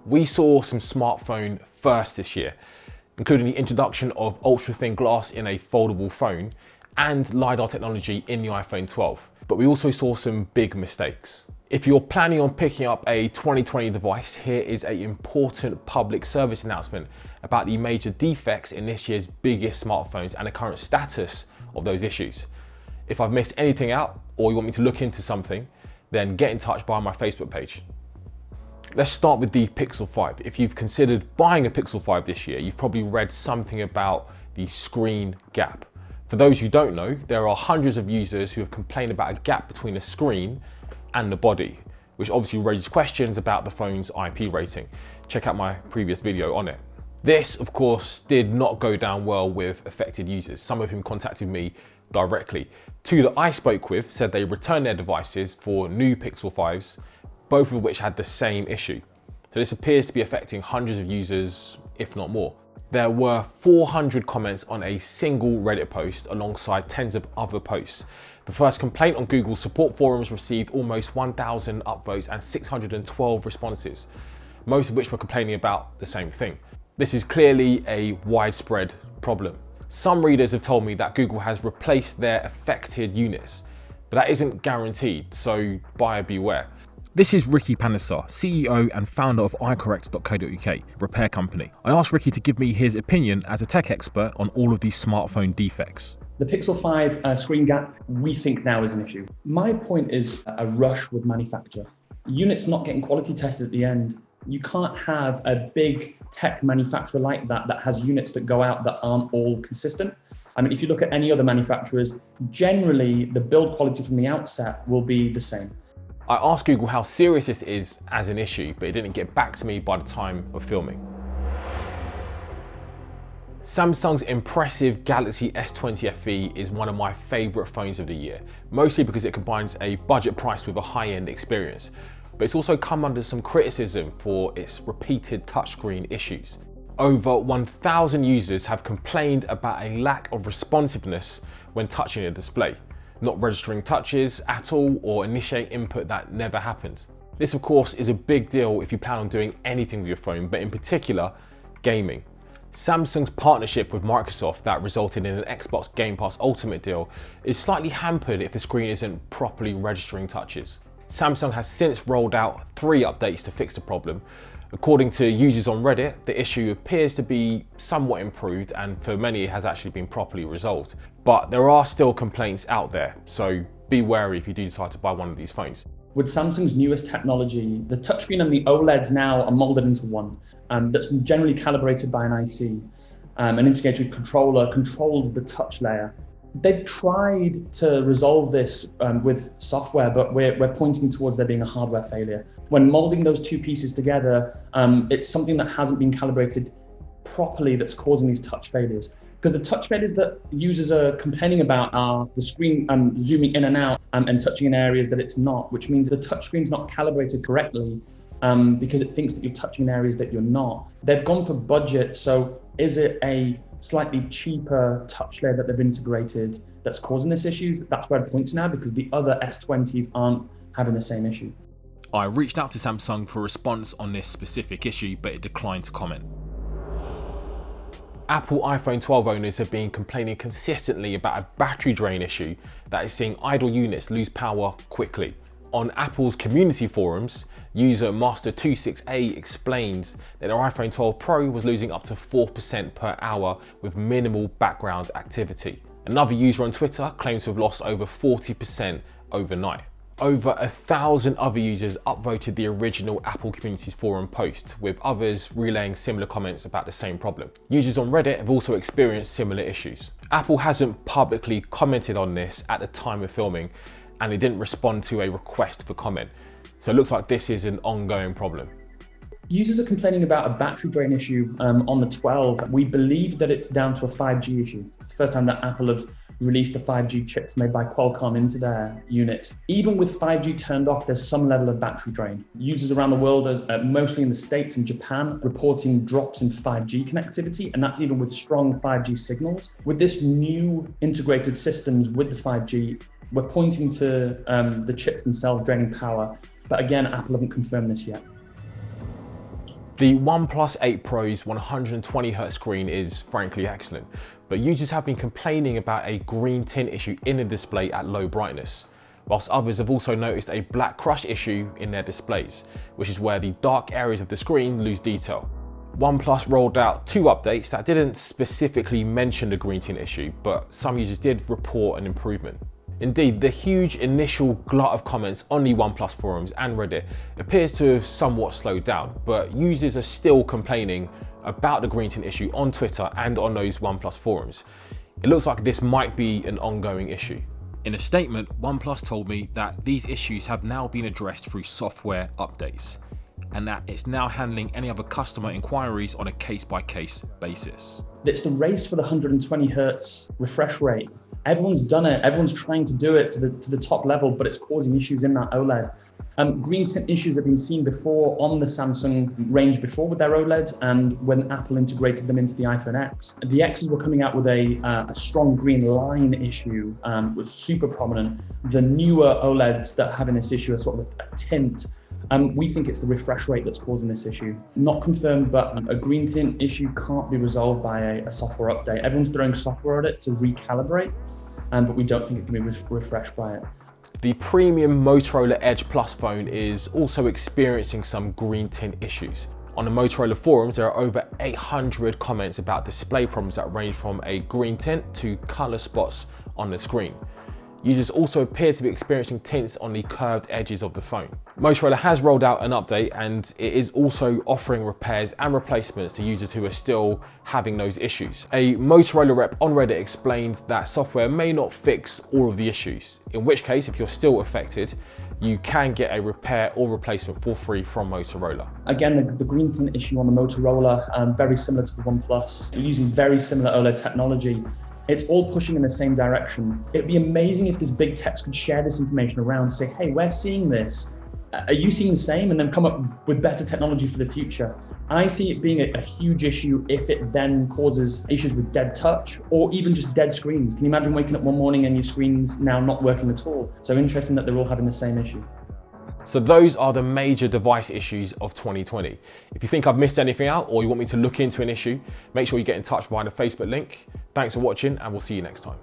We saw some smartphone firsts this year, including the introduction of ultra-thin glass in a foldable phone and LiDAR technology in the iPhone 12. But we also saw some big mistakes. If you're planning on picking up a 2020 device, here is an important public service announcement about the major defects in this year's biggest smartphones and the current status of those issues. If I've missed anything out or you want me to look into something, then get in touch via my Facebook page. Let's start with the Pixel 5. If you've considered buying a Pixel 5 this year, you've probably read something about the screen gap. For those who don't know, there are hundreds of users who have complained about a gap between the screen and the body, which obviously raises questions about the phone's IP rating. Check out my previous video on it. This, of course, did not go down well with affected users, some of whom contacted me directly. Two that I spoke with said they returned their devices for new Pixel 5s, both of which had the same issue. So this appears to be affecting hundreds of users, if not more. There were 400 comments on a single Reddit post alongside tens of other posts. The first complaint on Google's support forums received almost 1,000 upvotes and 612 responses, most of which were complaining about the same thing. This is clearly a widespread problem. Some readers have told me that Google has replaced their affected units, but that isn't guaranteed, so buyer beware. This is Ricky Panesar, CEO and founder of iCorrect.co.uk, a repair company. I asked Ricky to give me his opinion as a tech expert on all of these smartphone defects. The Pixel 5 screen gap, we think now is an issue. My point is a rush with manufacture. Units not getting quality tested at the end. You can't have a big tech manufacturer like that has units that go out that aren't all consistent. I mean, if you look at any other manufacturers, generally the build quality from the outset will be the same. I asked Google how serious this is as an issue, but it didn't get back to me by the time of filming. Samsung's impressive Galaxy S20 FE is one of my favourite phones of the year, mostly because it combines a budget price with a high-end experience. But it's also come under some criticism for its repeated touchscreen issues. Over 1,000 users have complained about a lack of responsiveness when touching a display, not registering touches at all or initiate input that never happens. This of course is a big deal if you plan on doing anything with your phone, but in particular, gaming. Samsung's partnership with Microsoft that resulted in an Xbox Game Pass Ultimate deal is slightly hampered if the screen isn't properly registering touches. Samsung has since rolled out 3 updates to fix the problem. According to users on Reddit, the issue appears to be somewhat improved and for many it has actually been properly resolved. But there are still complaints out there, so be wary if you do decide to buy one of these phones. With Samsung's newest technology, the touchscreen and the OLEDs now are molded into one, that's generally calibrated by an IC. An integrated controller controls the touch layer. They've tried to resolve this with software, but we're pointing towards there being a hardware failure. When molding those two pieces together, it's something that hasn't been calibrated properly that's causing these touch failures. Because the touch failures that users are complaining about are the screen zooming in and out and touching in areas that it's not, which means the touch screen's not calibrated correctly because it thinks that you're touching in areas that you're not. They've gone for budget, so is it a slightly cheaper touch layer that they've integrated that's causing this issues? That's where I'd point to now, because the other S20s aren't having the same issue. I reached out to Samsung for a response on this specific issue, but it declined to comment. Apple iPhone 12 owners have been complaining consistently about a battery drain issue that is seeing idle units lose power quickly. On Apple's community forums, user Master26A explains that their iPhone 12 Pro was losing up to 4% per hour with minimal background activity. Another user on Twitter claims to have lost over 40% overnight. Over 1,000 other users upvoted the original Apple Communities Forum post, with others relaying similar comments about the same problem. Users on Reddit have also experienced similar issues. Apple hasn't publicly commented on this at the time of filming, and they didn't respond to a request for comment. So it looks like this is an ongoing problem. Users are complaining about a battery drain issue on the 12. We believe that it's down to a 5G issue. It's the first time that Apple have released the 5G chips made by Qualcomm into their units. Even with 5G turned off, there's some level of battery drain. Users around the world, are mostly in the States and Japan, reporting drops in 5G connectivity, and that's even with strong 5G signals. With this new integrated systems with the 5G, we're pointing to the chips themselves draining power. But again, Apple haven't confirmed this yet. The OnePlus 8 Pro's 120Hz screen is frankly excellent, but users have been complaining about a green tint issue in the display at low brightness, whilst others have also noticed a black crush issue in their displays, which is where the dark areas of the screen lose detail. OnePlus rolled out 2 updates that didn't specifically mention the green tint issue, but some users did report an improvement. Indeed, the huge initial glut of comments on the OnePlus forums and Reddit appears to have somewhat slowed down, but users are still complaining about the green tint issue on Twitter and on those OnePlus forums. It looks like this might be an ongoing issue. In a statement, OnePlus told me that these issues have now been addressed through software updates, and that it's now handling any other customer inquiries on a case-by-case basis. It's the race for the 120 Hz refresh rate. Everyone's done it. Everyone's trying to do it to the top level, but it's causing issues in that OLED. Green tint issues have been seen before on the Samsung range before with their OLEDs, and when Apple integrated them into the iPhone X. The X's were coming out with a strong green line issue, was super prominent. The newer OLEDs that are having this issue are sort of a tint. We think it's the refresh rate that's causing this issue. Not confirmed, but a green tint issue can't be resolved by a software update. Everyone's throwing software at it to recalibrate, but we don't think it can be refreshed by it. The premium Motorola Edge Plus phone is also experiencing some green tint issues. On the Motorola forums, there are over 800 comments about display problems that range from a green tint to color spots on the screen. Users also appear to be experiencing tints on the curved edges of the phone. Motorola has rolled out an update, and it is also offering repairs and replacements to users who are still having those issues. A Motorola rep on Reddit explained that software may not fix all of the issues, in which case, if you're still affected, you can get a repair or replacement for free from Motorola. Again, the green tint issue on the Motorola, very similar to the OnePlus, using very similar OLED technology. It's all pushing in the same direction. It'd be amazing if these big techs could share this information around, say, hey, we're seeing this. Are you seeing the same? And then come up with better technology for the future. I see it being a huge issue if it then causes issues with dead touch or even just dead screens. Can you imagine waking up one morning and your screen's now not working at all? So interesting that they're all having the same issue. So those are the major device issues of 2020. If you think I've missed anything out or you want me to look into an issue, make sure you get in touch via the Facebook link. Thanks for watching, and we'll see you next time.